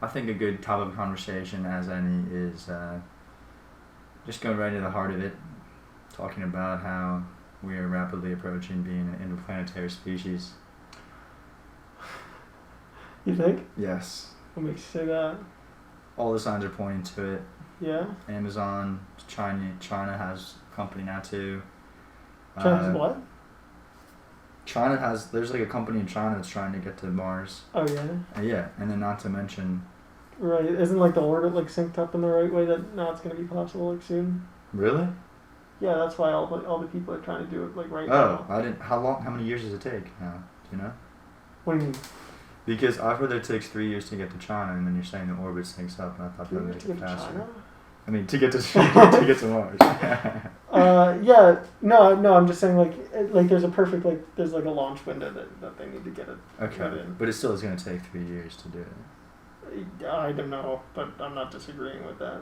I think a good topic of conversation as any is just going right into the heart of it, talking about how we are rapidly approaching being an interplanetary species. You think? Yes. What makes you say that? All the signs are pointing to it. Yeah? Amazon, China has a company now too. China's what? There's like a company in China that's trying to get to Mars. Oh, yeah? Yeah, and then not to mention... Right, isn't like the orbit like synced up in the right way that now it's going to be possible like soon? Really? Yeah, that's why all the people are trying to do it like right now. now. I didn't... How many years does it take now? Do you know? What do you mean? Because I've heard that it takes 3 years to get to China, and then you're saying the orbit syncs up, and I thought that would make it faster. China? I mean, to get to Mars. Yeah, no, I'm just saying like there's a perfect there's like a launch window that they need to get it. Okay, in. but it still is going to take 3 years to do it. I don't know, but I'm not disagreeing with that.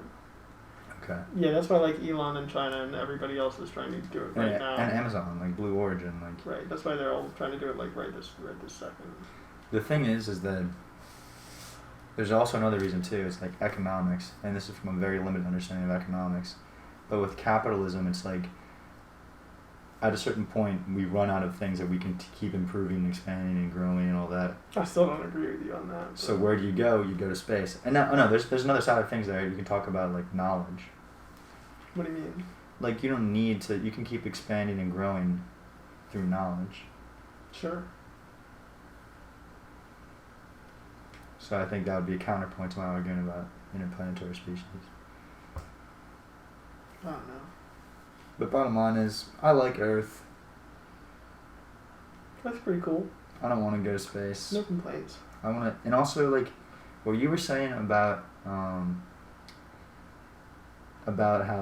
Okay. Yeah, that's why like Elon and China and everybody else is trying to do it right now. And Amazon, like Blue Origin, like. Right, that's why they're all trying to do it like right this second. The thing is that there's also another reason too. It's like economics, and this is from a very limited understanding of economics. But with capitalism, it's like at a certain point we run out of things that we can keep improving, and expanding, and growing, and all that. I still don't agree with you on that. But. So where do you go? You go to space. And no, there's another side of things there. You can talk about like knowledge. What do you mean? Like you don't need to. You can keep expanding and growing through knowledge. Sure. So I think that would be a counterpoint to my argument about interplanetary species. I don't know. But bottom line is, I like Earth. That's pretty cool. I don't want to go to space. No complaints. I want to, and also like, what you were saying about how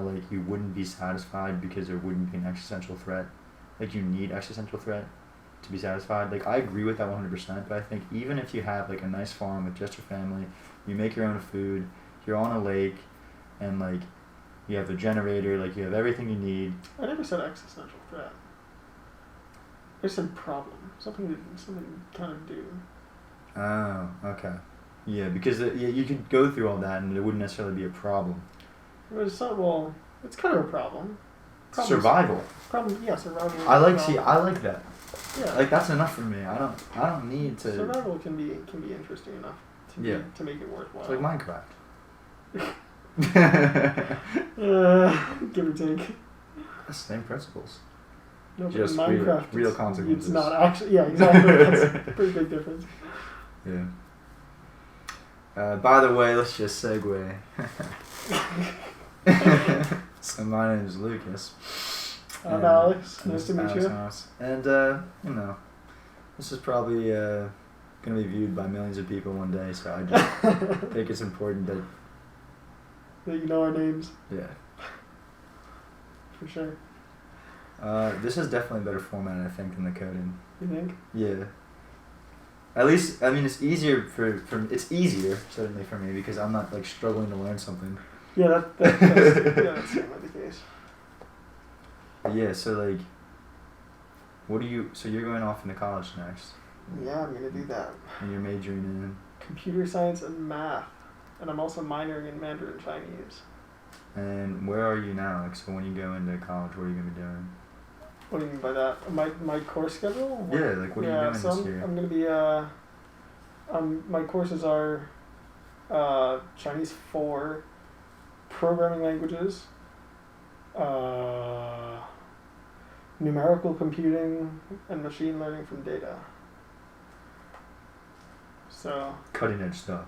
like you wouldn't be satisfied because there wouldn't be an existential threat. Like you need existential threat to be satisfied. Like I agree with that 100%, but I think even if you have like a nice farm with just your family, you make your own food, you're on a lake, and like you have a generator, like you have everything you need. I never said existential threat. I said problem. Something you kind of do. Oh, okay. Yeah, because you could go through all that and it wouldn't necessarily be a problem. It's kind of a problem. Survival. Survival. I like that. Yeah. Like that's enough for me. I don't need to. Survival can be interesting enough to make it worthwhile. It's like Minecraft. Give or take. The same principles. No, but just in Minecraft, real consequences. It's not actually. Yeah, exactly. That's a pretty big difference. Yeah. By the way, let's just segue. So my name is Lucas. I'm Alex. Nice to meet you. And this is probably going to be viewed by millions of people one day. So I just think it's important that you know our names. Yeah. For sure. This is definitely a better format, I think, than the coding. You think? Yeah. At least, I mean, it's easier it's easier certainly for me because I'm not like struggling to learn something. Yeah, that's certainly the case. Yeah, so like, so you're going off into college next? Yeah, I'm gonna do that. And you're majoring in? Computer science and math, and I'm also minoring in Mandarin Chinese. And where are you now? Like, so when you go into college, what are you gonna be doing? What do you mean by that? My course schedule? Yeah, like what are you doing this year? I'm gonna be my courses are Chinese 4, programming languages, numerical computing, and machine learning from data. So cutting edge stuff.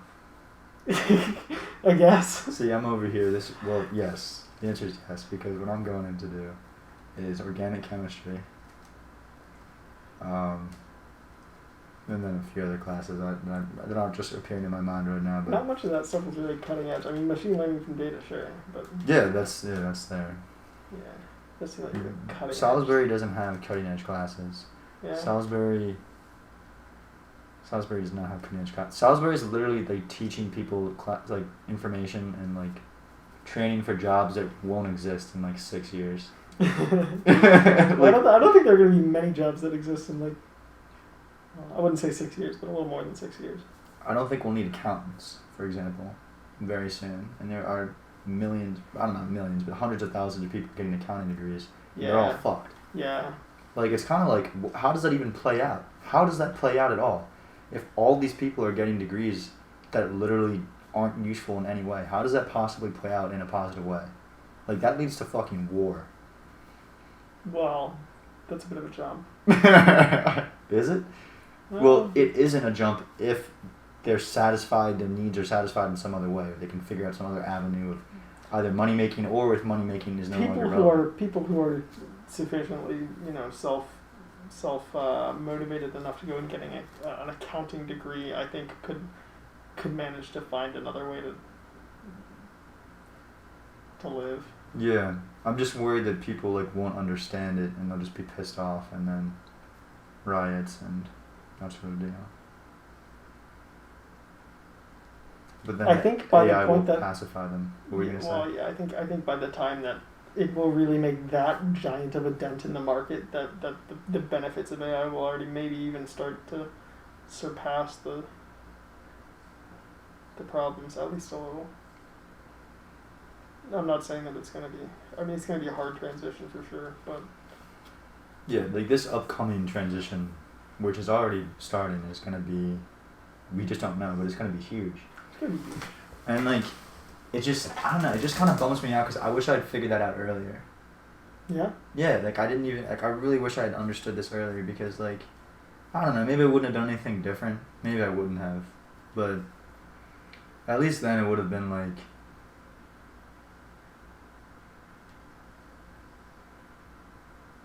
I guess. See, I'm over here. Yes. The answer is yes, because what I'm going in to do is organic chemistry. And then a few other classes that aren't just appearing in my mind right now. But not much of that stuff is really cutting edge. I mean, machine learning from data, sure, but yeah, that's there. Yeah, that's like cutting edge. Salisbury doesn't have cutting edge classes. Yeah. Salisbury does not have cutting edge classes. Salisbury is literally like teaching people like information and like training for jobs that won't exist in like 6 years. I don't think there are going to be many jobs that exist in like, I wouldn't say 6 years, but a little more than 6 years. I don't think we'll need accountants, for example, very soon. And there are millions, I don't know millions, but hundreds of thousands of people getting accounting degrees. Yeah. They're all fucked. Yeah. Like, it's kind of like, how does that even play out? How does that play out at all? If all these people are getting degrees that literally aren't useful in any way, how does that possibly play out in a positive way? Like, that leads to fucking war. Well, that's a bit of a jump. Is it? Well, it isn't a jump if they're satisfied, their needs are satisfied in some other way, or they can figure out some other avenue of either money making, or if money making is no longer relevant. People who are sufficiently, self motivated enough to go and getting an accounting degree, I think could manage to find another way to live. Yeah, I'm just worried that people like won't understand it and they'll just be pissed off and then riots and that sort of deal. But then I think by AI the point will that pacify them. What were you gonna say? Well, yeah, I think by the time that it will really make that giant of a dent in the market, that the benefits of AI will already maybe even start to surpass the problems, at least a little. I'm not saying that it's going to be, it's going to be a hard transition for sure, but... Yeah, like this upcoming transition, which is already starting, is going to be, we just don't know, but it's going to be huge. It's going to be huge. And like, it just, I don't know, it just kind of bums me out because I wish I'd figured that out earlier. Yeah? Yeah, like I didn't even, like I really wish I had understood this earlier because like, I don't know, maybe I wouldn't have done anything different. Maybe I wouldn't have. But at least then it would have been like,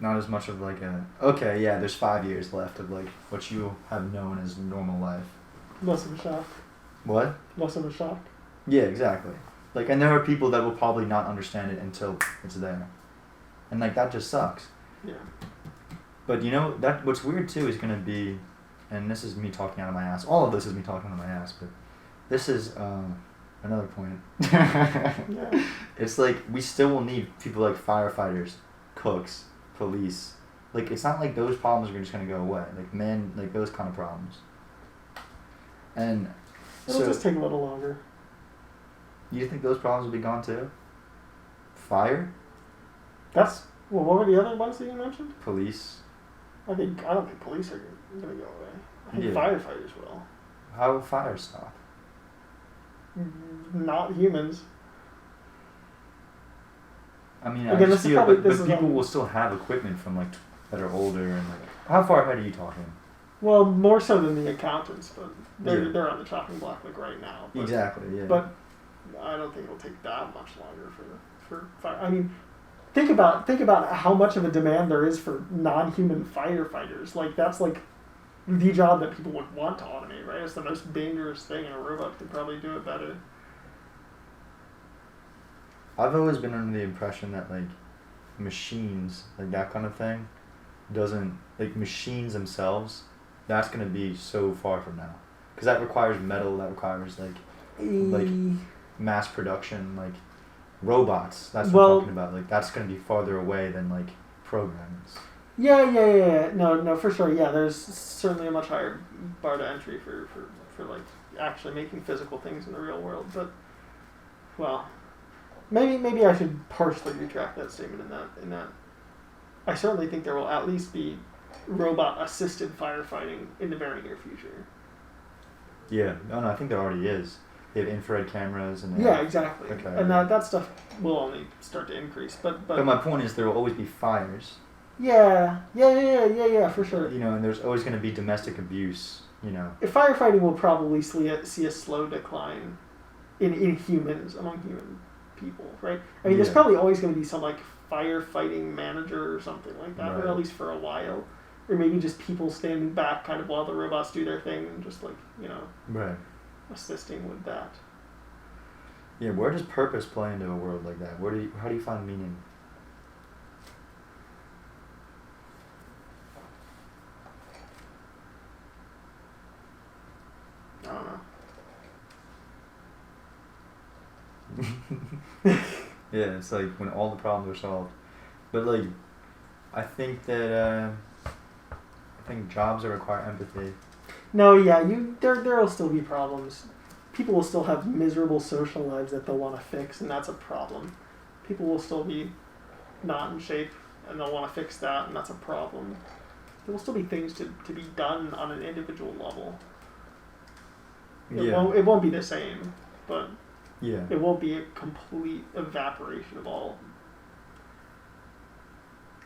not as much of like a, okay, yeah, there's 5 years left of like what you have known as normal life. Less of a shock. What? Less of a shock. Yeah, exactly. Like, and there are people that will probably not understand it until it's there. And like, that just sucks. Yeah. But you know, that what's weird too is going to be, and this is me talking out of my ass, all of this is me talking out of my ass, but this is another point. Yeah. It's like, we still will need people like firefighters, cooks, police. Like, it's not like those problems are just going to go away. Like, like those kind of problems. And it'll just take a little longer. You think those problems will be gone too? Fire? What were the other ones that you mentioned? Police. I don't think police are going to go away. I think Yeah. firefighters will. How will fire stop? Not humans. I mean, Again, I just feel like people will still have equipment from like that are older and like. How far ahead are you talking? Well, more so than the accountants, but they're on the chopping block like right now. But, Exactly. Yeah. But I don't think it'll take that much longer for fire. I mean, think about how much of a demand there is for non-human firefighters. Like, that's like the job that people would want to automate, right? It's the most dangerous thing, and a robot could probably do it better. I've always been under the impression that like machines, like that kind of thing, doesn't like machines themselves. That's gonna be so far from now, because that requires metal. That requires like mass production, like robots. That's what I'm talking about. Like, that's gonna be farther away than like programs. Yeah. No, for sure. Yeah, there's certainly a much higher bar to entry for like actually making physical things in the real world. But, well, maybe I should partially retract that statement in that I certainly think there will at least be robot assisted firefighting in the very near future. Yeah, no, I think there already is. They have infrared cameras and Exactly. Okay. And that stuff will only start to increase. But my point is there will always be fires. Yeah, for sure. You know, and there's always going to be domestic abuse. You know. Firefighting will probably see a slow decline in humans, among human people, right? I mean, there's probably always going to be some like firefighting manager or something like that, Right. or at least for a while. Or maybe just people standing back kind of while the robots do their thing and just like, Right. assisting with that. Yeah, where does purpose play into a world like that? How do you find meaning? I don't know. Yeah, it's like when all the problems are solved. But like, I think that jobs that require empathy. No, yeah, there will still be problems. People will still have miserable social lives that they'll want to fix, and that's a problem. People will still be not in shape, and they'll want to fix that, and that's a problem. There will still be things to be done on an individual level. It won't be the same, but it won't be a complete evaporation of all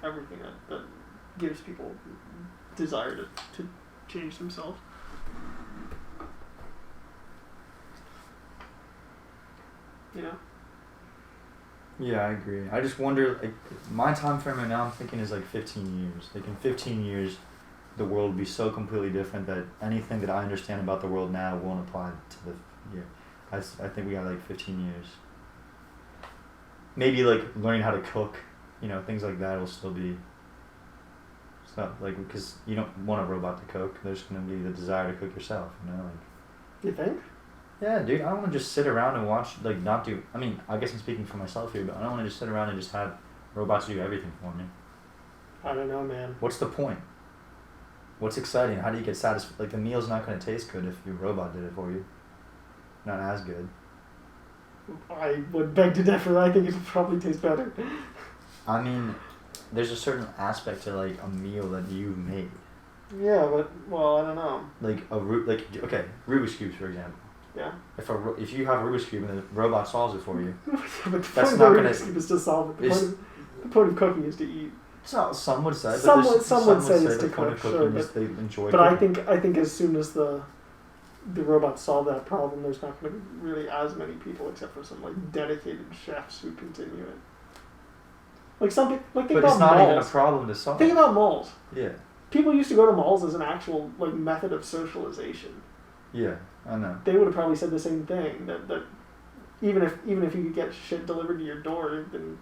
everything that gives people desire to change themselves. You know? Yeah, I agree. I just wonder, like, my time frame right now I'm thinking is like 15 years. Like in 15 years, the world will be so completely different that anything that I understand about the world now won't apply to the year. I think we got like 15 years. Maybe like learning how to cook, you know, things like that will still be stuff, like, because you don't want a robot to cook. There's going to be the desire to cook yourself, you know, like. You think? Yeah, dude, I don't want to just sit around and watch, like, not do, I mean, I guess I'm speaking for myself here, but I don't want to just sit around and just have robots do everything for me. I don't know, man. What's the point? What's exciting? How do you get satisfied? Like, the meal's not going to taste good if your robot did it for you. Not as good. I would beg to differ. I think it would probably taste better. I mean, there's a certain aspect to, like, a meal that you've made. Yeah, but, well, I don't know. Like, okay, Rubik's Cubes, for example. Yeah. If you have a Rubik's Cube and the robot solves it for you, but that's not going to... Rubik's Cube is to solve it. The point of cooking is to eat. So, some would say. Some would say it's to cook, sure. They enjoy but cooking. I think as soon as the robots solve that problem, there's not going to be really as many people, except for some like dedicated chefs who continue it. Like some people, like think about malls. But it's not even a problem to solve. Think about malls. Yeah. People used to go to malls as an actual like method of socialization. Yeah, I know. They would have probably said the same thing, that even if you could get shit delivered to your door, then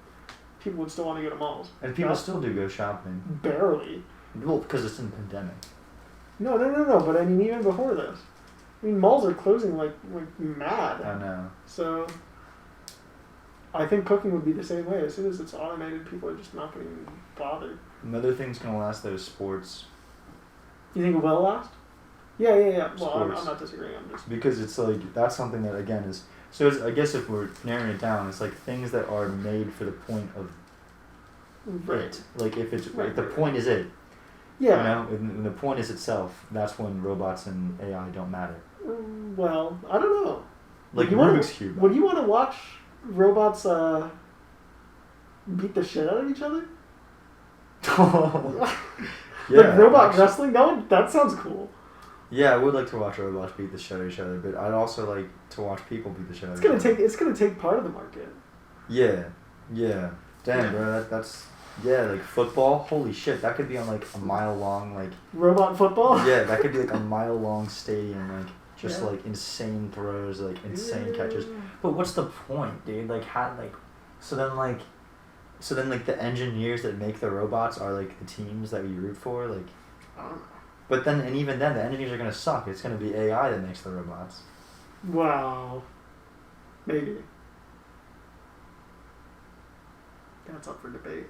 people would still want to go to malls. And people still do go shopping. Barely. Well, because it's in the pandemic. No. But I mean, even before this, I mean, malls are closing like mad. I know. So, I think cooking would be the same way. As soon as it's automated, people are just not going to even bother. Another thing's gonna last though is sports. You think it will last? Yeah. Well, I'm not disagreeing. I'm just because it's like that's something that again is so. It's, I guess if we're narrowing it down, it's like things that are made for the point of it. Like if it's the point is it. Yeah. You know, when the point is itself, that's when robots and AI don't matter. Well, I don't know. Like Rubik's Cube. Would you want to watch robots beat the shit out of each other? Yeah, like robot wrestling? That sounds cool. Yeah, I would like to watch robots beat the shit out of each other, but I'd also like to watch people beat the shit out of each other. It's gonna take part of the market. Yeah. Damn, bro, that's like football. Holy shit, that could be on like a mile long like robot football. Yeah, that could be like a mile long stadium, like just like insane throws, like insane catches. But what's the point, dude? Like how so then the engineers that make the robots are like the teams that we root for, like. I don't know. But then, and even then, the engineers are gonna suck. It's gonna be AI that makes the robots. Wow. Maybe. That's up for debate.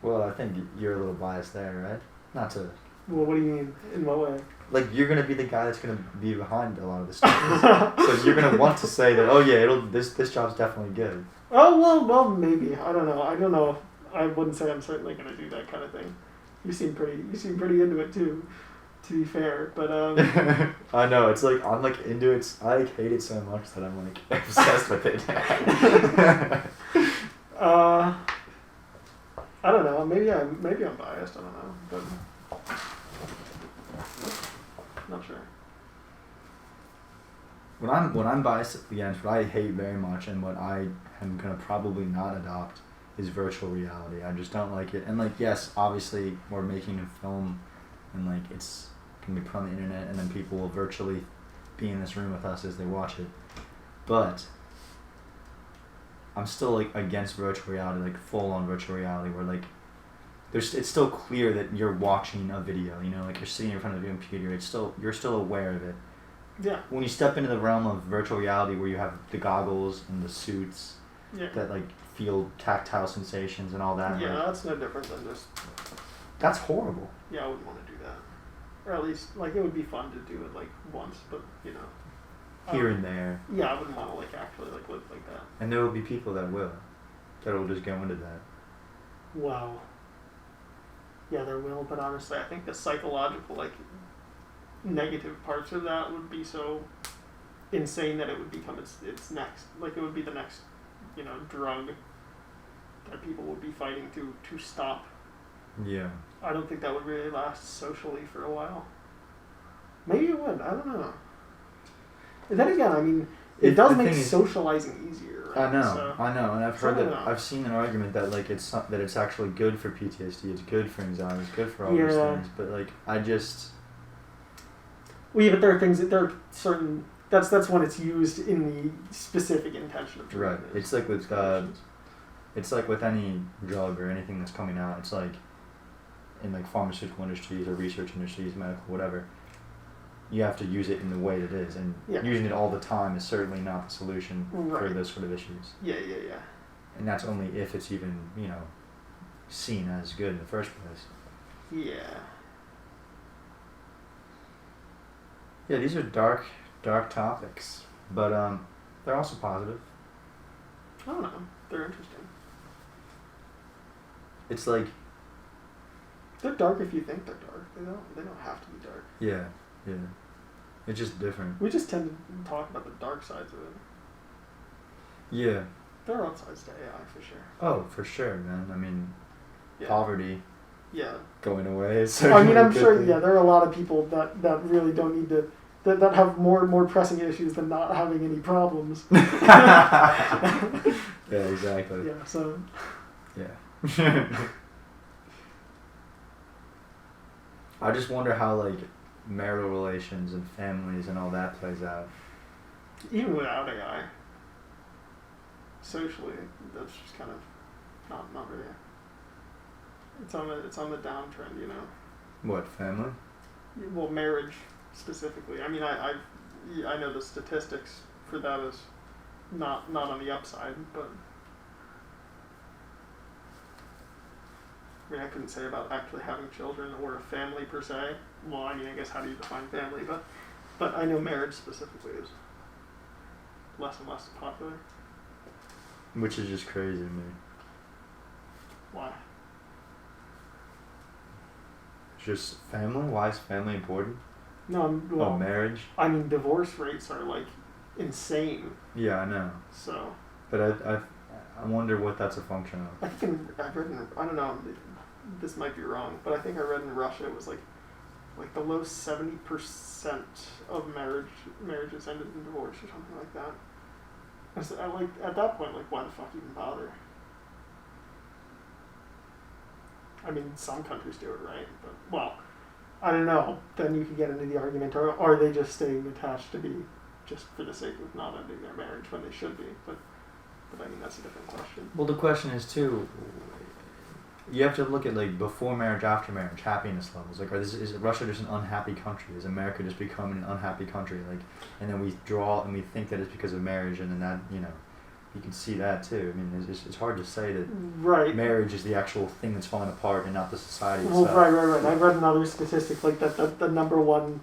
Well, I think you're a little biased there, right? Not to. Well, what do you mean? In what way? Like you're gonna be the guy that's gonna be behind a lot of this stuff. So you're gonna want to say that, oh yeah, this job's definitely good. Oh well, maybe. I don't know. I wouldn't say I'm certainly gonna do that kind of thing. You seem pretty into it too, to be fair. But I know, it's like I'm like into it. I like hate it so much that I'm like obsessed with it. I don't know. Maybe I'm biased. I don't know, but not sure. When I'm biased against what I hate very much and what I am gonna probably not adopt is virtual reality. I just don't like it. And like yes, obviously we're making a film and like it's gonna be put on the internet and then people will virtually be in this room with us as they watch it. But I'm still like against virtual reality, like full on virtual reality where like it's still clear that you're watching a video, you know, like you're sitting in front of a computer, you're still aware of it. Yeah. When you step into the realm of virtual reality where you have the goggles and the suits that like feel tactile sensations and all that. Yeah, like, that's no different than just. That's horrible. Yeah, I wouldn't want to do that. or at least like it would be fun to do it like once, but you know, Here and there. Yeah, I wouldn't want to like actually like live like that. And there will be people that will just go into that. Wow. Yeah, there will, but honestly, I think the psychological like negative parts of that would be so insane that it would become its next, like it would be the next, you know, drug that people would be fighting to stop. Yeah. I don't think that would really last socially for a while. Maybe it would. I don't know. And then again, I mean, it does make socializing easier. Right? I know, and I've heard that. I've seen an argument that like it's actually good for PTSD. It's good for anxiety. It's good for all these things. But like, I just. Well, yeah, but there are things that there are certain. That's when it's used in the specific intention of treatment. Right. It's like with any drug or anything that's coming out. It's like in like pharmaceutical industries or research industries, medical, whatever. You have to use it in the way it is, and using it all the time is certainly not the solution for those sort of issues. Yeah. And that's only if it's even, you know, seen as good in the first place. Yeah. Yeah, these are dark topics, but they're also positive. I don't know. They're interesting. It's like they're dark if you think they're dark. They don't have to be dark. Yeah. It's just different. We just tend to talk about the dark sides of it. Yeah. There are upsides to AI for sure. Oh, for sure, man. I mean, poverty. Yeah. Going away. I mean, I'm sure. Yeah, there are a lot of people that really don't need to. That have more pressing issues than not having any problems. Yeah, exactly. Yeah. So. Yeah. I just wonder how like marital relations and families and all that plays out. Even without AI, socially, that's just kind of not really. It's on the downtrend, you know. What, family? Well, marriage specifically. I mean, I know the statistics for that is not on the upside, but I mean, I couldn't say about actually having children or a family per se. Well, I mean, I guess how do you define family? But I know marriage specifically is less and less popular. Which is just crazy to me. Why? Just family? Why is family important? No, marriage? I mean, divorce rates are like insane. Yeah, I know. So. But I wonder what that's a function of. I think I've read I don't know, this might be wrong, but I think I read in Russia it was like the low 70% of marriages ended in divorce or something like that. I like at that point, like, why the fuck even bother? I mean, some countries do it, right? But, well, I don't know. Then you could get into the argument, or are they just staying attached to be just for the sake of not ending their marriage when they should be? But I mean, that's a different question. Well, the question is, too, you have to look at, like, before marriage, after marriage, happiness levels. Like, is Russia just an unhappy country? Is America just becoming an unhappy country? Like, and then we draw and we think that it's because of marriage, and then that, you know, you can see that, too. I mean, it's hard to say that marriage is the actual thing that's falling apart and not the society itself. Well, right. I read another statistic, like, that the number one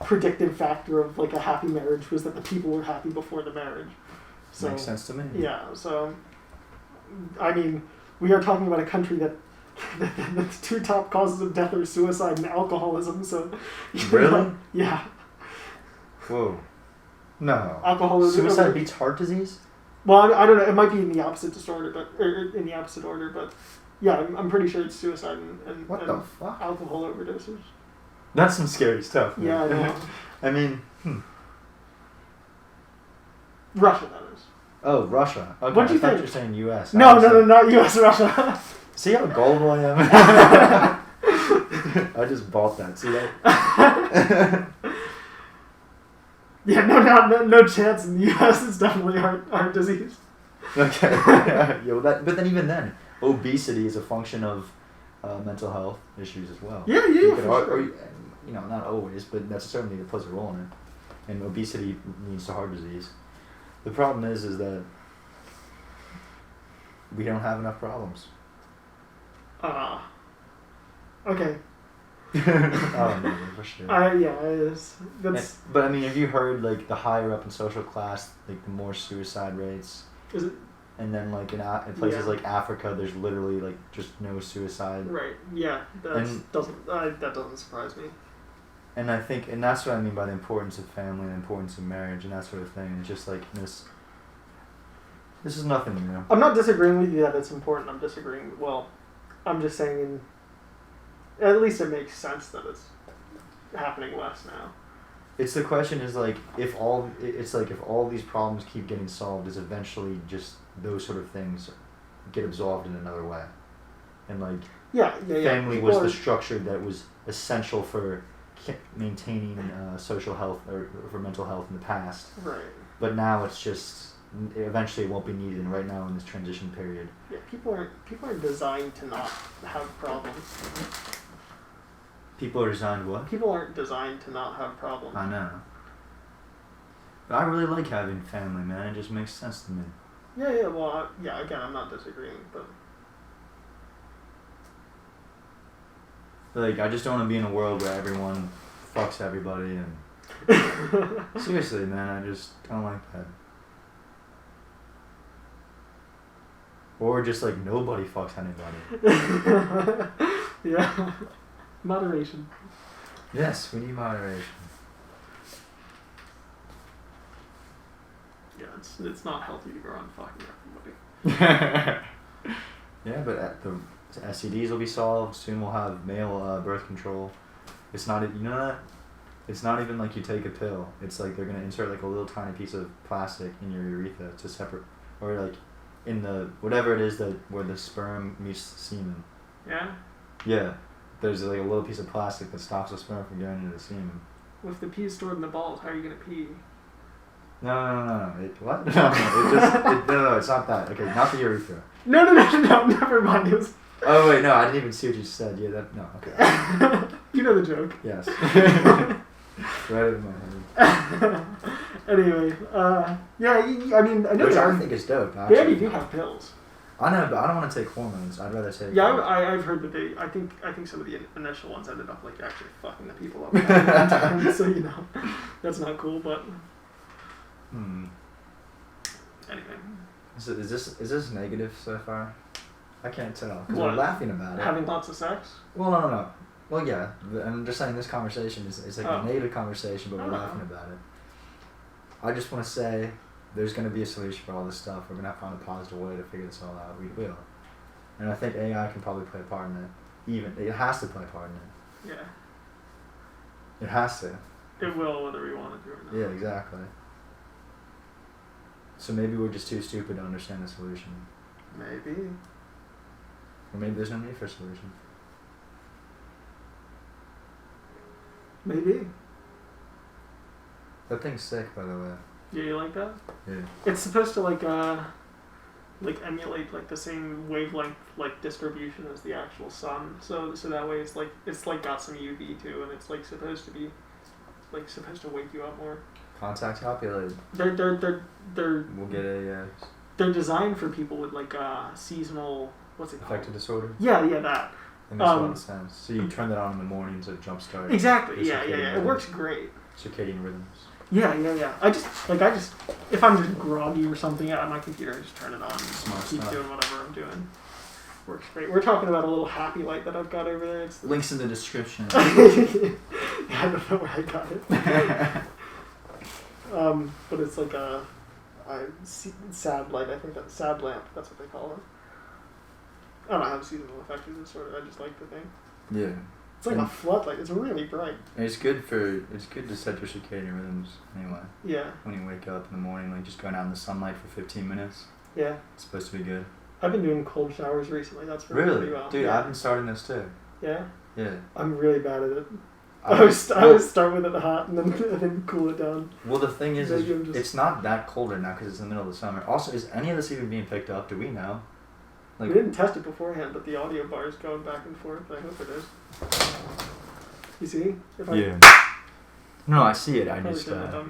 predictive factor of, like, a happy marriage was that the people were happy before the marriage. So, makes sense to me. Yeah, so, I mean, we are talking about a country that the two top causes of death are suicide and alcoholism, so... Really? Yeah. Whoa. No. Alcoholism... Suicide beats heart disease? Well, I don't know, it might be in the opposite disorder, or in the opposite order, but yeah, I'm pretty sure it's suicide and what the fuck? Alcohol overdoses. That's some scary stuff, man. Yeah, I know. I mean, Russia, that is. Oh, Russia. Okay, what do you I thought think? you were saying U.S. No, not U.S., Russia. See how gullible I am? I just bought that. See that? Yeah, no chance in the U.S. It's definitely heart disease. Okay. Yeah, but then even then, obesity is a function of mental health issues as well. Yeah, for sure. Or, you know, not always, but that certainly plays a role in it. And obesity leads to heart disease. The problem is that we don't have enough problems. Okay. Oh no, for sure. Yeah, it is. But I mean, have you heard like the higher up in social class, like the more suicide rates? Is it? And then like in places like Africa, there's literally like just no suicide. Right. Yeah. That doesn't surprise me. And I think, and that's what I mean by the importance of family and the importance of marriage and that sort of thing. It's just like this is nothing new. I'm not disagreeing with you that it's important. I'm just saying, at least it makes sense that it's happening less now. It's the question is like if all these problems keep getting solved, is eventually just those sort of things get absolved in another way, and like family was the structure that was essential for maintaining social health or for mental health in the past. Right. But now it's just eventually it won't be needed. And right now in this transition period. Yeah, people aren't designed to not have problems. People are designed what? People aren't designed to not have problems. I know. But I really like having family, man. It just makes sense to me. Yeah. Well, again, I'm not disagreeing, but. Like, I just don't want to be in a world where everyone fucks everybody and... Seriously, man, I just don't like that. Or just, like, nobody fucks anybody. Yeah. Moderation. Yes, we need moderation. Yeah, it's not healthy to go around fucking everybody. Yeah, but the STDs will be solved. Soon we'll have male birth control. It's not, you know that? It's not even like you take a pill. It's like they're going to insert like a little tiny piece of plastic in your urethra to separate, or like in the, whatever it is that where the sperm meets semen. Yeah? Yeah. There's like a little piece of plastic that stops the sperm from going into the semen. Well, if the pee is stored in the balls, how are you going to pee? No. What? No, it's not that. Okay, not the urethra. No, never mind. It was... Oh, wait, no, I didn't even see what you said. Yeah, no, okay. You know the joke. Yes. Right in my head. Anyway, I mean, I know which I think is dope, actually. They already do have pills. I know, but I don't want to take hormones. I'd rather take... Yeah, I've heard that I think some of the initial ones ended up, like, actually fucking the people up. So, you know, that's not cool, but... Anyway. Is this negative so far? I can't tell. Because What? we're laughing about it. Having lots of sex? Well, no. Well, yeah. I'm just saying this conversation is like a negative conversation, but we're laughing about it. I just want to say there's going to be a solution for all this stuff. We're going to have to find a positive way to figure this all out. We will. And I think AI can probably play a part in it. It has to play a part in it. Yeah. It has to. It will, whether we want it to or not. Yeah, exactly. So maybe we're just too stupid to understand the solution. Maybe. Or maybe there's no need for a solution. Maybe. That thing's sick, by the way. Yeah, you like that? Yeah. It's supposed to like emulate like the same wavelength like distribution as the actual sun. So that way it's like got some UV too, and it's like supposed to wake you up more. Contact calculated. They're We'll get a they're designed for people with like seasonal, what's it called? affective disorder. Yeah, that. That makes a lot of sense. So you turn that on in the morning to jumpstart. Exactly. Yeah. It works great. Circadian rhythms. Yeah. I just if I'm just groggy or something at my computer, I just turn it on and keep doing whatever I'm doing. Works great. We're talking about a little happy light that I've got over there. It's links in the description. I don't know where I got it. But it's like a sad light. I think that's sad lamp. That's what they call it. I don't have seasonal affective disorder. I just like the thing. Yeah. It's like a floodlight. It's really bright. It's good to set your circadian rhythms anyway. Yeah. When you wake up in the morning, like just going out in the sunlight for 15 minutes. Yeah. It's supposed to be good. I've been doing cold showers recently. That's really pretty well. Dude, yeah. I've been starting this too. Yeah. Yeah. I'm really bad at it. I always start with it hot and then cool it down. Well, the thing is it's not that cold right now because it's in the middle of the summer. Also, is any of this even being picked up? Do we know? We didn't test it beforehand, but the audio bar is going back and forth. I hope it is. You see? No, I see it. I probably just. shouldn't have done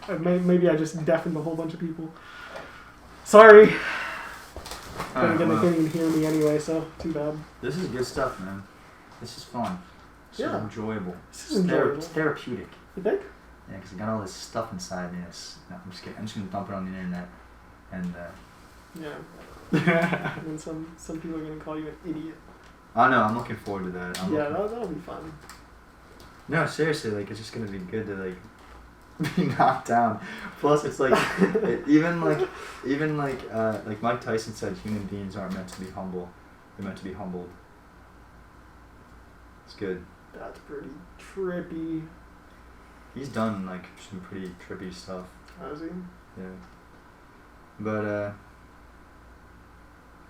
that. Maybe I just deafened a whole bunch of people. Sorry. They can't even hear me anyway, so too bad. This is good stuff, man. This is fun. So Yeah. enjoyable. This is enjoyable. It's therapeutic. You think? Yeah, because I got all this stuff inside me. No, I'm just kidding. I'm just gonna dump it on the internet, and. Yeah. And then some people are gonna call you an idiot. Oh no, I'm looking forward to that. That'll be fun. No, seriously, like it's just gonna be good to like be knocked down. Plus, it's like even like Mike Tyson said, human beings aren't meant to be humble; they're meant to be humbled. It's good. That's pretty trippy. He's done like some pretty trippy stuff. Has he? Yeah. But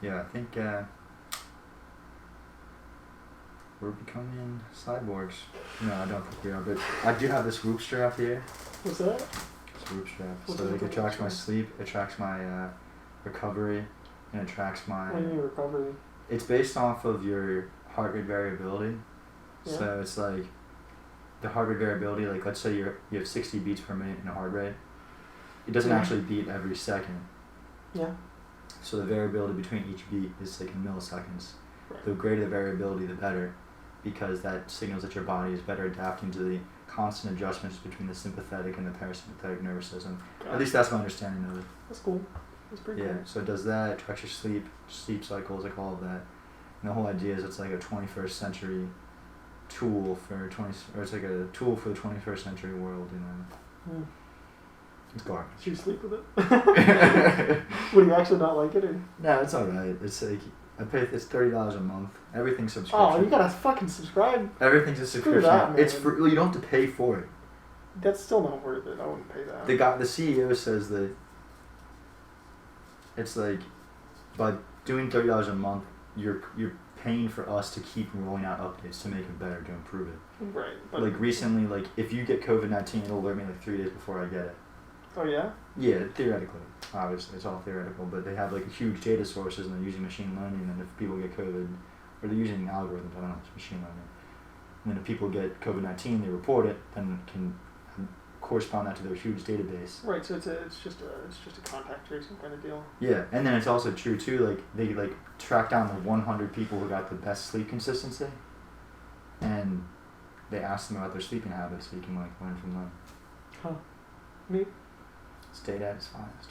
yeah, I think we're becoming cyborgs. No, I don't think we are, but I do have this rope strap here. What's that? This rope strap. What's So a like it rope tracks my strap? sleep, it tracks my recovery, and it tracks my. What do you mean recovery? It's based off of your heart rate variability. Yeah. So it's like the heart rate variability. Like let's say you have 60 beats per minute in a heart rate. It doesn't Yeah. actually beat every second. Yeah. So the variability between each beat is like in milliseconds. Right. The greater the variability, the better, because that signals that your body is better adapting to the constant adjustments between the sympathetic and the parasympathetic nervous system. At least that's my understanding of it. That's cool. That's pretty Yeah, cool. so it does that, it tracks your sleep cycles, like all of that. And the whole idea is it's like a 21st century tool for it's like a tool for the 21st century world, you know. Hmm. It's garbage. Should you sleep with it? Would you actually not like it? Or? No, it's alright. It's like it's $30 a month. Everything's subscription. Oh, you gotta fucking subscribe. Everything's a subscription. that, man. It's free. You don't have to pay for it. That's still not worth it. I wouldn't pay that. The CEO says that it's like by doing $30 a month, you're paying for us to keep rolling out updates to make it better, to improve it. Right. But Like recently, like if you get COVID-19, it'll alert me like 3 days before I get it. Oh yeah. Yeah, theoretically. Obviously, it's all theoretical, but they have like huge data sources and they're using machine learning. And if people get COVID, or they're using algorithms, I don't know, it's machine learning. And then if people get COVID-19, they report it, then it can correspond that to their huge database. Right. So it's just a contact tracing kind of deal. Yeah, and then it's also true too. Like they like track down the 100 people who got the best sleep consistency, and they ask them about their sleeping habits, so you can like learn from them. Huh. Neat. It's data at its finest.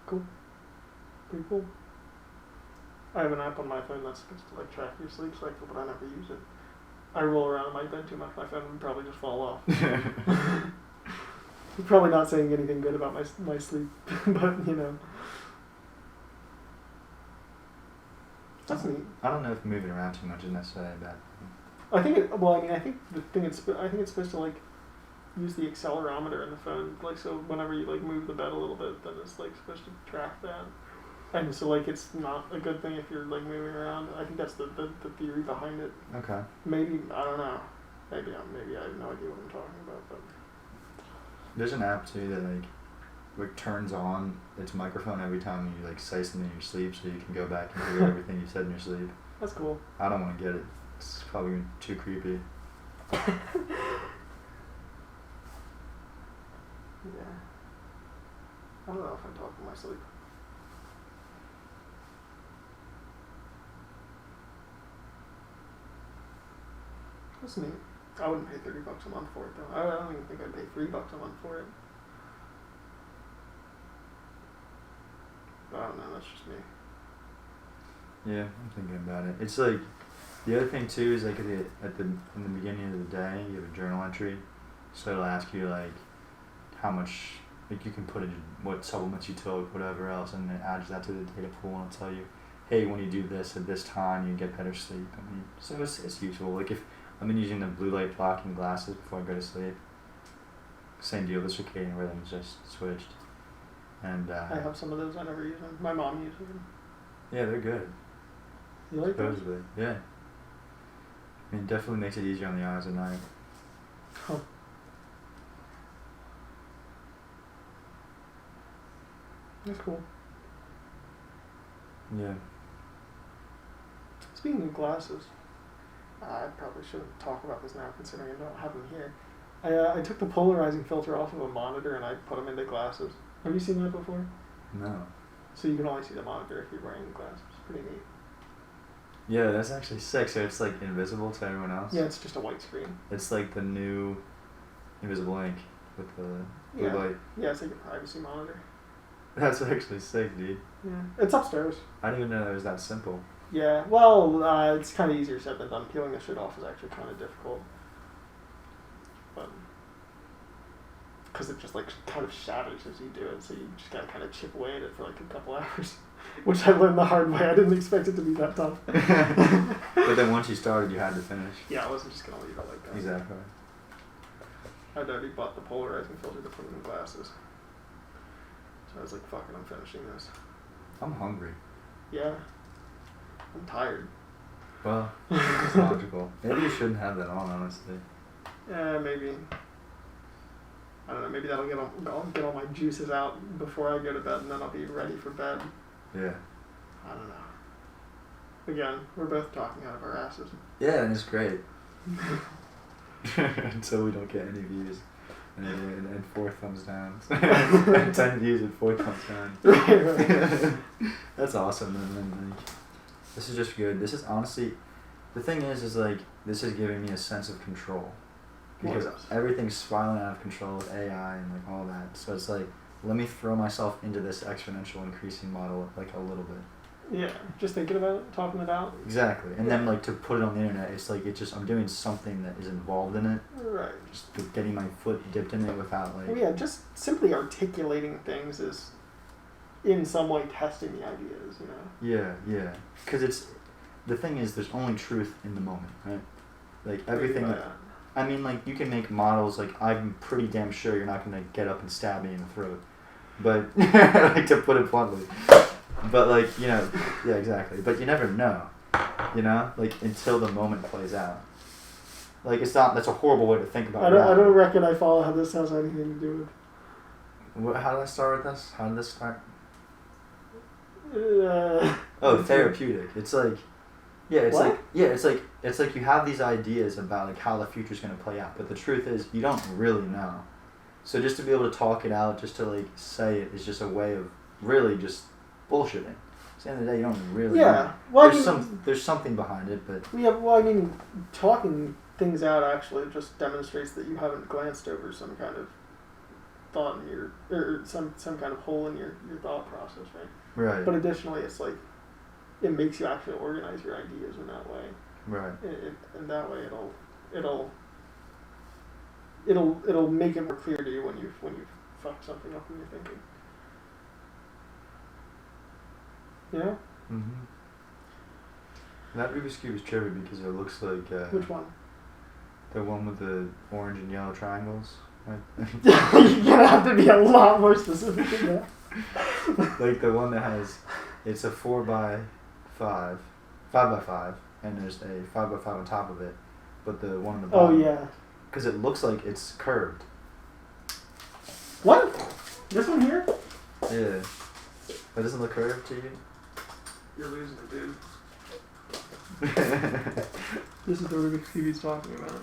Cool. Pretty cool. I have an app on my phone that's supposed to like track your sleep cycle, but I never use it. I roll around in my bed too much, my phone would probably just fall off. Probably not saying anything good about my sleep, but you know. That's neat. I don't know if moving around too much is necessarily a bad thing. I think the thing it's supposed to like use the accelerometer in the phone, like so whenever you like move the bed a little bit, then it's like supposed to track that. And so like it's not a good thing if you're like moving around. I think that's the theory behind it. Okay. Maybe I don't know. Maybe I have no idea what I'm talking about, but There's an app too that like turns on its microphone every time you like say something in your sleep, so you can go back and hear everything you said in your sleep. that's cool. I don't want to get it. It's probably too creepy. Yeah. I don't know if I talk in my sleep. That's neat. I wouldn't pay $30 a month for it though. I don't even think I'd pay $3 a month for it. But I don't know, that's just me. Yeah, I'm thinking about it. It's like the other thing too is like in the beginning of the day you have a journal entry, so it'll ask you like how much like you can put in what supplements you took, whatever else, and it adds that to the data pool and it'll tell you, hey, when you do this at this time you get better sleep. I mean, so it's useful. Like if I've been using the blue light blocking glasses before I go to sleep. Same deal. The circadian rhythm's just switched, and I have some of those. I never use them. My mom uses them. yeah, they're good. You like those? Supposedly, yeah. I mean, it definitely makes it easier on the eyes at night. Huh. That's cool. Yeah. Speaking of glasses, I probably shouldn't talk about this now considering I don't have them here. I took the polarizing filter off of a monitor and I put them into glasses. Have you seen that before? No. So you can only see the monitor if you're wearing glasses. Pretty neat. Yeah, that's actually sick. So it's like invisible to everyone else. Yeah, it's just a white screen. It's like the new invisible ink with the blue light. Yeah, it's like a privacy monitor. That's actually sick, dude. Yeah, it's upstairs. I didn't even know it was that simple. Yeah, well, it's kind of easier said than done. Peeling the shit off is actually kind of difficult, but because it just like kind of shatters as you do it, so you just gotta kind of chip away at it for like a couple hours, which I learned the hard way. I didn't expect it to be that tough. But then once you started, you had to finish. Yeah, I wasn't just gonna leave it like that. Exactly. I'd already bought the polarizing filter to put in the glasses, so I was like, "Fuck it, I'm finishing this." I'm hungry. Yeah, I'm tired. Well, it's logical. Maybe you shouldn't have that on, honestly. Yeah, maybe. I don't know. Maybe I'll get all my juices out before I go to bed, and then I'll be ready for bed. Yeah. I don't know. Again, we're both talking out of our asses. Yeah, and it's great. Until we don't get any views. And 4 thumbs down. And 10 views and 4 thumbs down. Right. That's awesome. And then, like, this is just good. This is honestly, the thing is like, this is giving me a sense of control. Because everything's spiraling out of control with AI and like all that. So it's like, let me throw myself into this exponential increasing model like a little bit. Yeah, just thinking about it, talking it out. Exactly. And then like to put it on the internet, it's like I'm doing something that is involved in it. Right. Just getting my foot dipped in it without like... Well, yeah, just simply articulating things is in some way testing the ideas, you know? Yeah. Because the thing is, there's only truth in the moment, right? Like everything... I mean, like, you can make models, like, I'm pretty damn sure you're not going to get up and stab me in the throat. But, like, to put it bluntly. But, like, you know, yeah, exactly. But you never know, you know? Like, until the moment plays out. Like, it's not, that's a horrible way to think about it. I don't reckon I follow how this has anything to do with... How did I start with this? How did this start? Therapeutic. It's like... Yeah, it's like you have these ideas about like how the future's gonna play out, but the truth is you don't really know. So just to be able to talk it out, just to like say it, is just a way of really just bullshitting. At the end of the day, you don't really know. Well, there's something behind it, but yeah. Well, I mean, talking things out actually just demonstrates that you haven't glanced over some kind of thought in your or some kind of hole in your thought process, right? Right. But additionally, it's like, it makes you actually organize your ideas in that way. Right. And that way, it'll make it more clear to you when you fuck something up in your thinking. You know? Mhm. That Rubik's Cube is trippy because it looks like. Which one? The one with the orange and yellow triangles. Right? You're gonna have to be a lot more specific than that. Like the one that has, it's a 4x5, 5x5, and there's a 5x5 on top of it, but the one on the bottom. Oh yeah. Because it looks like it's curved. What? This one here? Yeah. That doesn't look curved to you? You're losing it, dude. This is the Rubik's Cube he's talking about.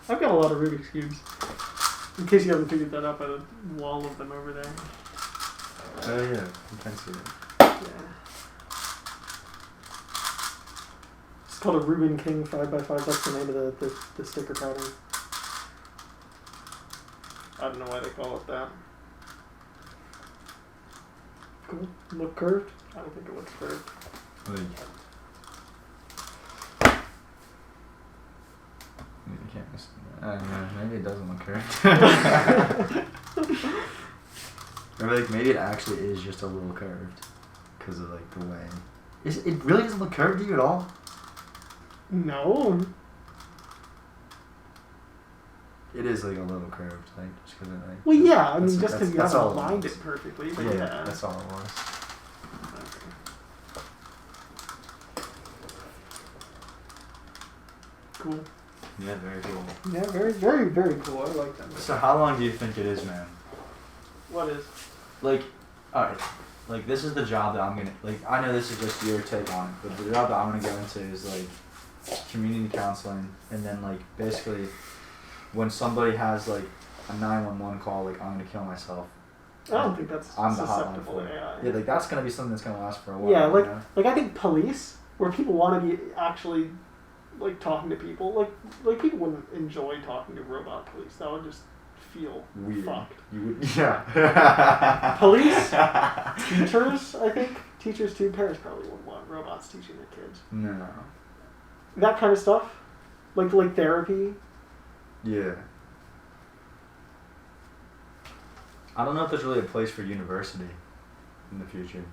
I've got a lot of Rubik's Cubes. In case you haven't figured that out by the wall of them over there. Oh yeah, you can see it. Yeah. It's called a Rubin King 5x5. That's the name of the sticker pattern. I don't know why they call it that. Cool. Look curved? I don't think it looks curved. You can't miss it. Maybe it doesn't look curved. Or like maybe it actually is just a little curved because of like the way. It really doesn't look curved to you at all? No. It is like a little curved, like just because it like. Well, yeah, I mean, just because you haven't aligned it perfectly, but yeah, that's all it was. Okay. Cool. Yeah, very cool. Yeah, very, very, very cool. I like that. So how long do you think it is, man? What is? Like, alright, like this is the job that I'm gonna, like I know this is just your take on it, but the job that I'm gonna go into is like community counseling, and then like basically when somebody has like a 911 call, like I'm gonna kill myself. I don't think that's I'm the hotline susceptible for to it. AI. Yeah, like that's gonna be something that's gonna last for a while. Yeah, like you know? like I think police where people want to be actually like talking to people. Like people wouldn't enjoy talking to robot police. That would just feel Weird. fucked. You would, yeah. Police, teachers, I think teachers too. Parents probably wouldn't want robots teaching their kids. No. That kind of stuff, like therapy. Yeah. I don't know if there's really a place for university in the future.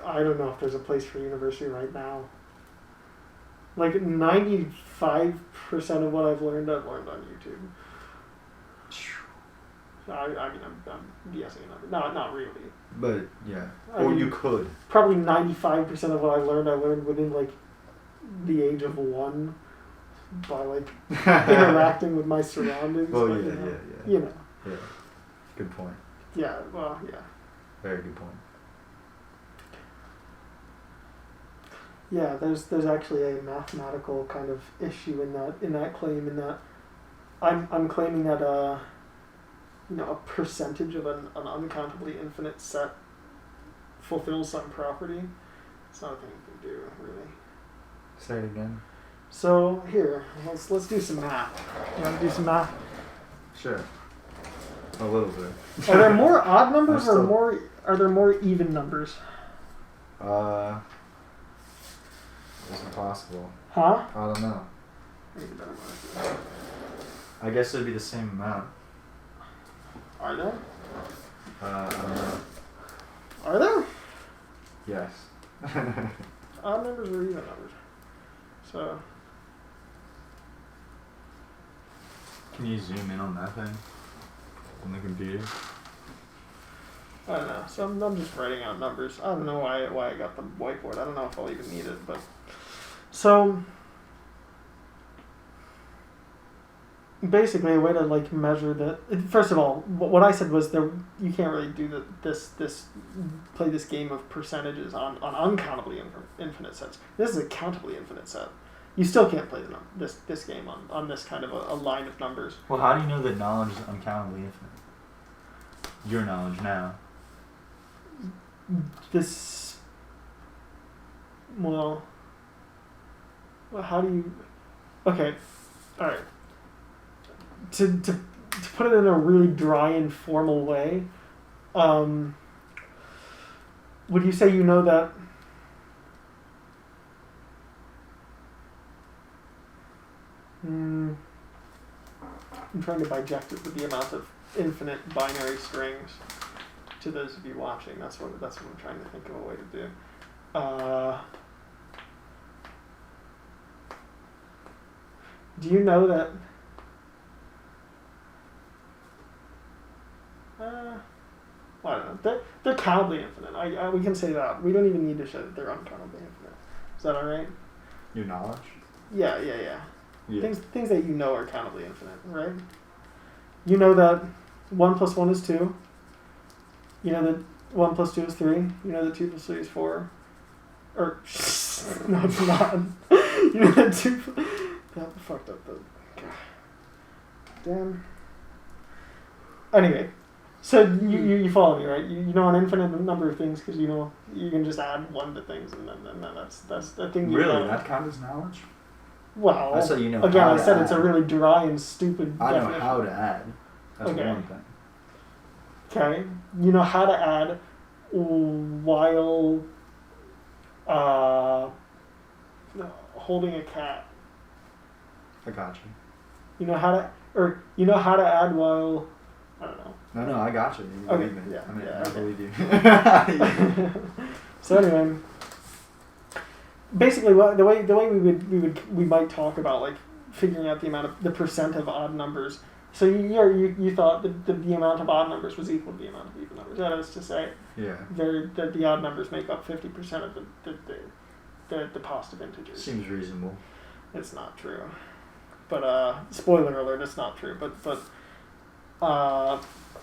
I don't know if there's a place for university right now. Like 95% of what I've learned on YouTube. I mean, I'm guessing a number. No, not really. But yeah, I mean, you could. Probably 95% of what I learned within like the age of 1 by like interacting with my surroundings. Well, but, yeah. You know. Yeah. Good point. Yeah. Well, yeah. Very good point. Yeah, there's actually a mathematical kind of issue in that claim, in that I'm claiming that a percentage of an uncountably infinite set fulfills some property. It's not a thing you can do, really. Say it again. So here, let's do some math. You want to do some math? Sure. A little bit. Are there more odd numbers or are there more even numbers? It's impossible. Huh? I don't know. I guess it'd be the same amount. Are there? I don't know. Are there? Yes. Odd numbers or even numbers? So. Can you zoom in on that thing? On the computer? I don't know. So I'm just writing out numbers. I don't know why I got the whiteboard. I don't know if I'll even need it, but so basically a way to like measure the. First of all, what I said was you can't really do play this game of percentages on uncountably infinite sets. This is a countably infinite set. You still can't play this game on this kind of a line of numbers. Well, how do you know that knowledge is uncountably infinite? Your knowledge now. Well, how do you... Okay, alright. To put it in a really dry and formal way, would you say you know that... I'm trying to biject it with the amount of infinite binary strings. To those of you watching, that's what I'm trying to think of a way to do. Do you know that? Well, I don't know. They're countably infinite. We can say that. We don't even need to show that they're uncountably infinite. Is that all right? Your knowledge? Yeah. Yeah. Things that you know are countably infinite, right? You know that 1 plus 1 is 2. You know that 1 plus 2 is 3. You know that 2 plus 3 is 4. Or, no, it's not. You know that 2... That fucked up the... Damn. Anyway, so you follow me, right? You know an infinite number of things because you know you can just add 1 to things and then that's the thing you know. Really? That counts as knowledge? Well, I said you know again, how I to said add. it's a really dry and stupid I know definition. how to add. That's Okay. one thing. Okay, you know how to add while holding a cat. I got you. You know how to add while I don't know. No, I got you. You Okay, believe me. yeah, I mean, yeah, I okay. believe you. So anyway, basically, the way we might talk about like figuring out the percent of odd numbers. So you thought that the amount of odd numbers was equal to the amount of even numbers. That is to say, Yeah. that the odd numbers make up 50% of the positive integers. Seems reasonable. It's not true, but spoiler alert, it's not true. But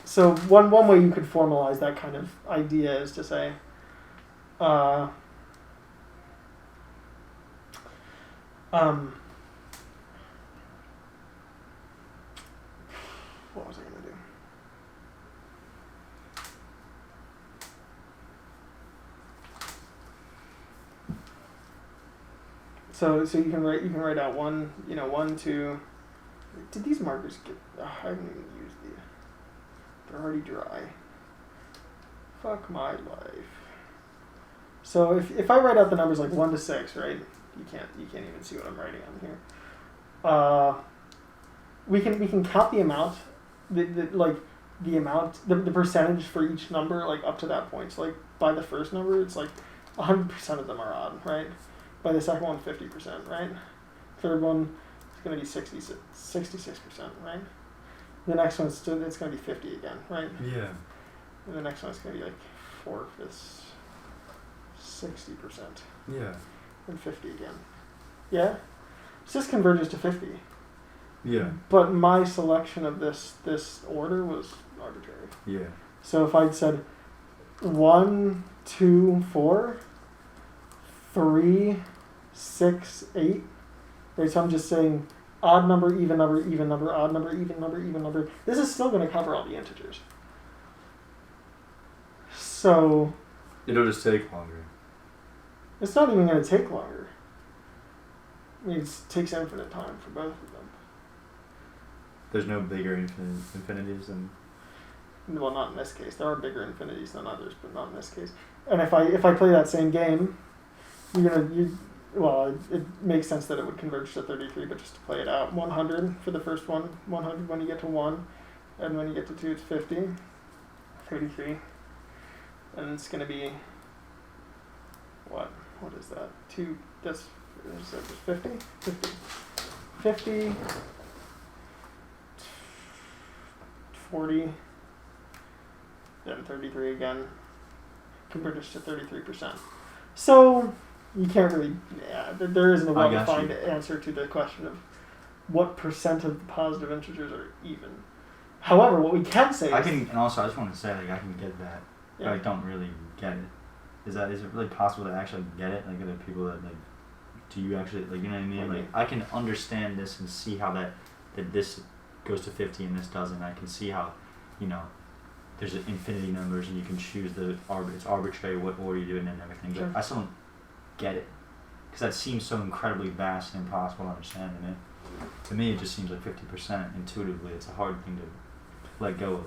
so one way you could formalize that kind of idea is to say, what was I going to do? So you can write out 1, 1, 2. Did these markers get? I haven't even used these. They're already dry. Fuck my life. So if I write out the numbers like 1 to 6, right? You can't even see what I'm writing on here. We can count the amount, the percentage for each number, like up to that point. So like by the first number, it's like 100% of them are odd, right? By the second one, 50%, right? Third one, it's gonna be 66%, right? The next one, it's gonna be 50 again, right? Yeah. And the next one is gonna be like 4/5, 60%, Yeah. and 50 again. Yeah. So this converges to 50. Yeah. But my selection of this order was arbitrary. Yeah. So if I'd said 1, 2, 4, 3, 6, 8, right? So I'm just saying odd number, even number, even number, odd number, even number, even number. This is still going to cover all the integers. So It'll just take longer. it's not even going to take longer. I mean, it takes infinite time for both of them. There's no bigger infinities than. Well, not in this case. There are bigger infinities than others, but not in this case. And if I play that same game, it makes sense that it would converge to 33, but just to play it out, 100 for the first one, 100 when you get to 1, and when you get to 2, it's 50, 33, and it's going to be, what is that, 2, is that just 50? 50, 40, then 33 again, converges to 33%. So you can't really, there isn't a well-defined answer to the question of what percent of the positive integers are even. However, what we can say and also I just want to say, like, I can get that. Yeah. But I don't really get it. Is it really possible to actually get it? Like, are there people that, like, do you actually, like, you know what I mean? Like, I can understand this and see how that this goes to 50 and this doesn't. I can see how, there's infinity numbers and you can choose it's arbitrary what order you do it in and everything. Sure. But I still don't get it. Because that seems so incredibly vast and impossible to understand to me. To me, it just seems like 50% intuitively. It's a hard thing to let go of.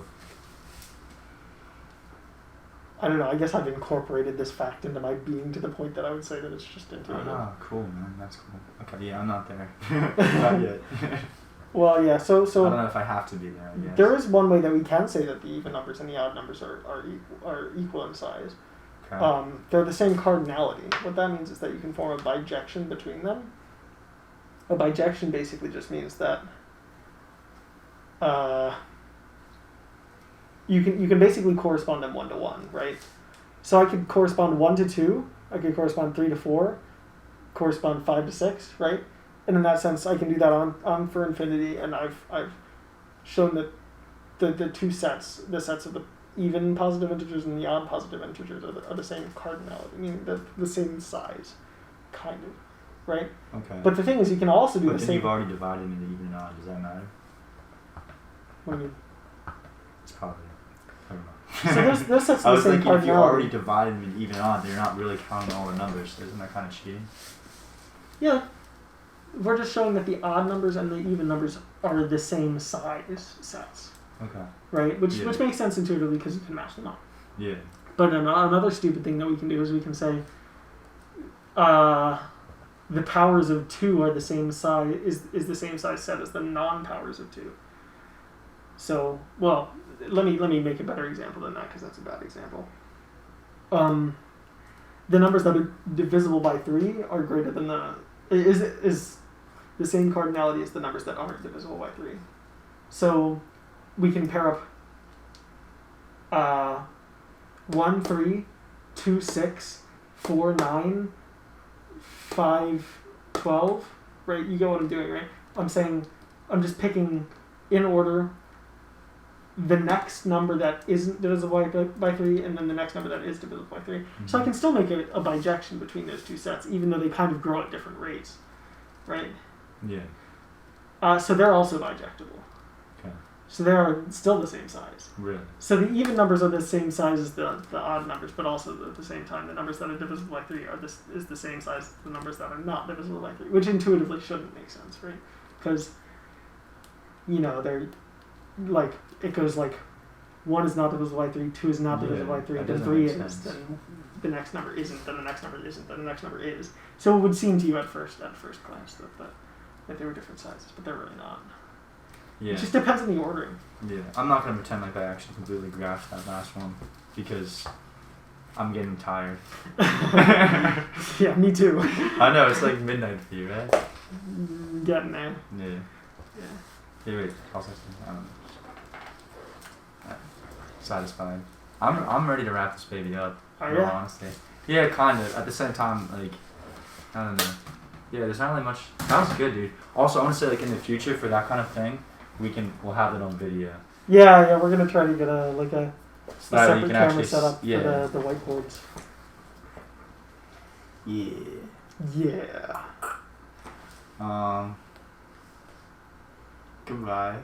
I don't know, I guess I've incorporated this fact into my being to the point that I would say that it's just intuitive. Oh, cool, man. That's cool. Okay, yeah, I'm not there. Not yet. Well, yeah, so I don't know if I have to be there, I guess. There is one way that we can say that the even numbers and the odd numbers are equal in size. Okay. They're the same cardinality. What that means is that you can form a bijection between them. A bijection basically just means that you can basically correspond them 1 to 1, right? So I could correspond 1 to 2, I could correspond 3 to 4, correspond 5 to 6, right? And in that sense, I can do that on for infinity, and I've shown that the two sets, the sets of the even positive integers and the odd positive integers are the same cardinality, meaning the same size, kind of, right? Okay. But the thing is, you can also do the same. But then you've already divided them into even and odd. Does that matter? What do you mean? It's probably. I don't know. So those sets I of was the same thinking if you cardinality. already divided them into even and odd, they're not really counting all the numbers. So isn't that kind of cheating? Yeah. We're just showing that the odd numbers and the even numbers are the same size sets. Okay. Right? Which makes sense intuitively because you can match them up. Yeah. But another stupid thing that we can do is we can say the powers of 2 are the same size is the same size set as the non-powers of 2. So, well, let me make a better example than that because that's a bad example. The numbers that are divisible by 3 are greater than is the same cardinality as the numbers that aren't divisible by 3. So we can pair up 1, 3, 2, 6, 4, 9, 5, 12, right? You get what I'm doing, right? I'm just picking in order the next number that isn't divisible by 3 and then the next number that is divisible by 3. Mm-hmm. So I can still make a bijection between those two sets even though they kind of grow at different rates, right? Yeah. So they're also bijectable. Okay. So they are still the same size. Really? So the even numbers are the same size as the odd numbers, but also at the same time, the numbers that are divisible by 3 is the same size as the numbers that are not divisible by 3, which intuitively shouldn't make sense, right? Because, they're, like, it goes like 1 is not divisible by 3, 2 is not divisible by 3, that then doesn't 3 make is, sense. then the next number isn't, then the next number isn't, then the next number is. So it would seem to you at first glance that they were different sizes, but they're really not. Yeah. It just depends on the ordering. Yeah. I'm not gonna pretend like I actually completely grasped that last one because I'm getting tired. Yeah, me too. I know it's like midnight for you, right? Getting there. Yeah. Yeah. Hey, wait. I don't know. Satisfied. I'm ready to wrap this baby up. Are in all ya? honesty. Yeah, kind of. At the same time, like, I don't know. Yeah, there's not really much. That was good, dude. Also, I want to say, like, in the future, for that kind of thing, we'll have it on video. Yeah, we're gonna try to get a So that you separate can camera actually set up yeah. for the whiteboards. Yeah. Yeah. Goodbye.